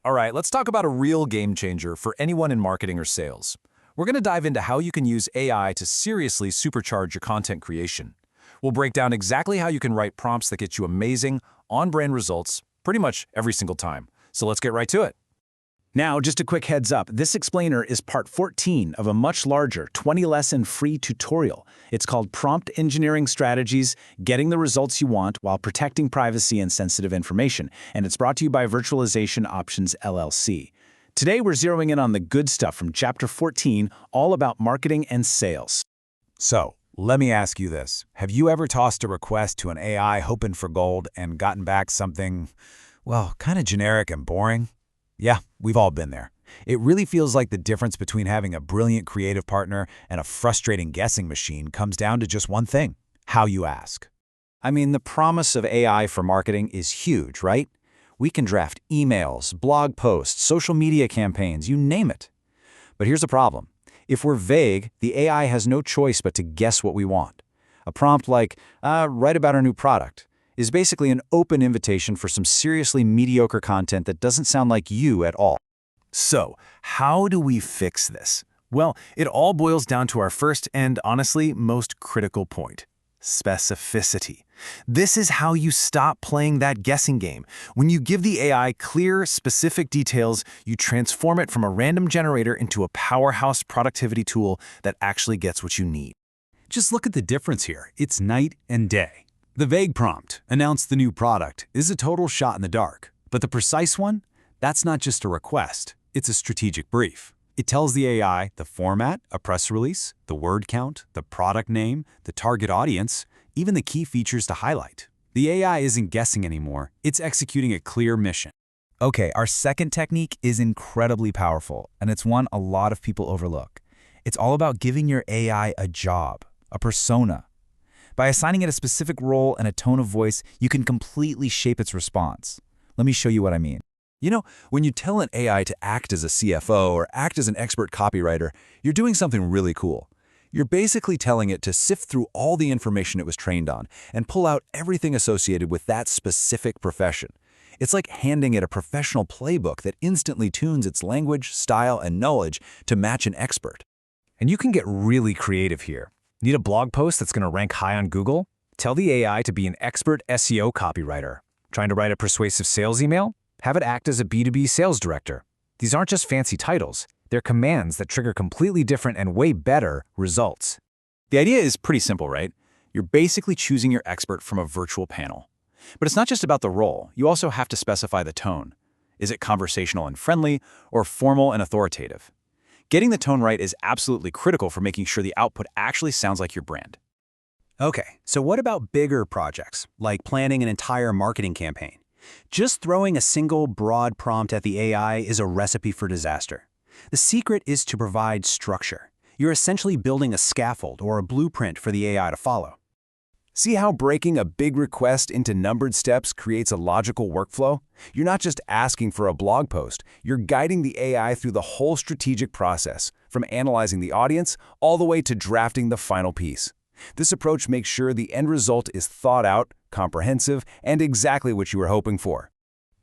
All right, let's talk about a real game changer for anyone in marketing or sales. We're going to dive into how you can use AI to seriously supercharge your content creation. We'll break down exactly how you can write prompts that get you amazing, on-brand results pretty much every single time. So let's get right to it. Now, just a quick heads up, this explainer is part 14 of a much larger 20-lesson free tutorial. It's called Prompt Engineering Strategies, Getting the Results You Want While Protecting Privacy and Sensitive Information, and it's brought to you by Virtualization Options LLC. Today, we're zeroing in on the good stuff from Chapter 14, all about marketing and sales. So, let me ask you this. Have you ever tossed a request to an AI hoping for gold and gotten back something, well, kind of generic and boring? Yeah, we've all been there. It really feels like the difference between having a brilliant creative partner and a frustrating guessing machine comes down to just one thing: how you ask. I mean, the promise of AI for marketing is huge, right? We can draft emails, blog posts, social media campaigns, you name it. But here's the problem. If we're vague, the AI has no choice but to guess what we want. A prompt like, write about our new product, is basically an open invitation for some seriously mediocre content that doesn't sound like you at all. So, how do we fix this? Well, it all boils down to our first and, honestly, most critical point: specificity. This is how you stop playing that guessing game. When you give the AI clear, specific details, you transform it from a random generator into a powerhouse productivity tool that actually gets what you need. Just look at the difference here. It's night and day. The vague prompt, announce the new product, is a total shot in the dark. But the precise one? That's not just a request. It's a strategic brief. It tells the AI the format, a press release, the word count, the product name, the target audience, even the key features to highlight. The AI isn't guessing anymore. It's executing a clear mission. Okay, our second technique is incredibly powerful, and it's one a lot of people overlook. It's all about giving your AI a job, a persona. By assigning it a specific role and a tone of voice, you can completely shape its response. Let me show you what I mean. You know, when you tell an AI to act as a CFO or act as an expert copywriter, you're doing something really cool. You're basically telling it to sift through all the information it was trained on and pull out everything associated with that specific profession. It's like handing it a professional playbook that instantly tunes its language, style, and knowledge to match an expert. And you can get really creative here. Need a blog post that's going to rank high on Google? Tell the AI to be an expert SEO copywriter. Trying to write a persuasive sales email? Have it act as a B2B sales director. These aren't just fancy titles. They're commands that trigger completely different and way better results. The idea is pretty simple, right? You're basically choosing your expert from a virtual panel. But it's not just about the role. You also have to specify the tone. Is it conversational and friendly, or formal and authoritative? Getting the tone right is absolutely critical for making sure the output actually sounds like your brand. Okay, so what about bigger projects, like planning an entire marketing campaign? Just throwing a single broad prompt at the AI is a recipe for disaster. The secret is to provide structure. You're essentially building a scaffold or a blueprint for the AI to follow. See how breaking a big request into numbered steps creates a logical workflow? You're not just asking for a blog post, you're guiding the AI through the whole strategic process, from analyzing the audience all the way to drafting the final piece. This approach makes sure the end result is thought out, comprehensive, and exactly what you were hoping for.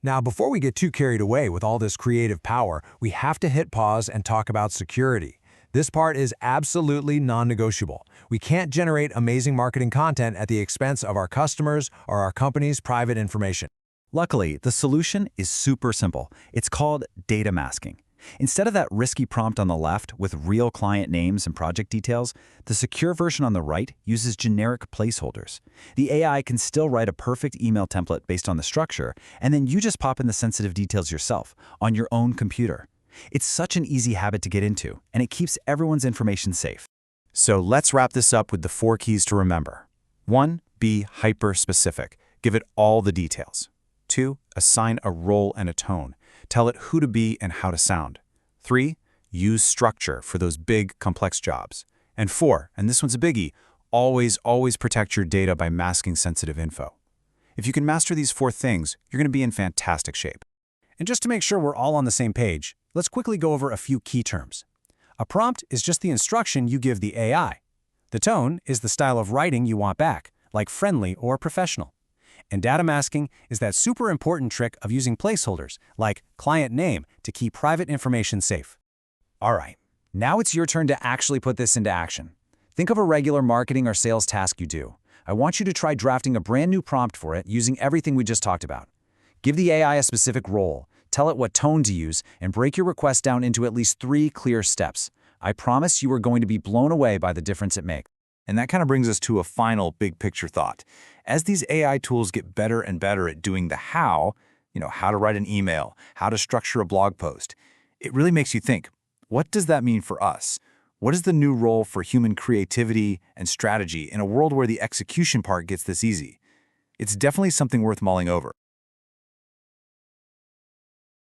Now, before we get too carried away with all this creative power, we have to hit pause and talk about security. This part is absolutely non-negotiable. We can't generate amazing marketing content at the expense of our customers or our company's private information. Luckily, the solution is super simple. It's called data masking. Instead of that risky prompt on the left with real client names and project details, the secure version on the right uses generic placeholders. The AI can still write a perfect email template based on the structure, and then you just pop in the sensitive details yourself on your own computer. It's such an easy habit to get into, and it keeps everyone's information safe. So let's wrap this up with the 4 keys to remember. 1. Be hyper-specific. Give it all the details. 2. Assign a role and a tone. Tell it who to be and how to sound. 3. Use structure for those big, complex jobs. And 4, and this one's a biggie, always protect your data by masking sensitive info. If you can master these 4 things, you're going to be in fantastic shape. And just to make sure we're all on the same page, let's quickly go over a few key terms. A prompt is just the instruction you give the AI. The tone is the style of writing you want back, like friendly or professional. And data masking is that super important trick of using placeholders, like client name, to keep private information safe. All right, now it's your turn to actually put this into action. Think of a regular marketing or sales task you do. I want you to try drafting a brand new prompt for it using everything we just talked about. Give the AI a specific role, tell it what tone to use, and break your request down into at least 3 clear steps. I promise you are going to be blown away by the difference it makes. And that kind of brings us to a final big picture thought. As these AI tools get better and better at doing the how to write an email, how to structure a blog post, it really makes you think, what does that mean for us? What is the new role for human creativity and strategy in a world where the execution part gets this easy? It's definitely something worth mulling over.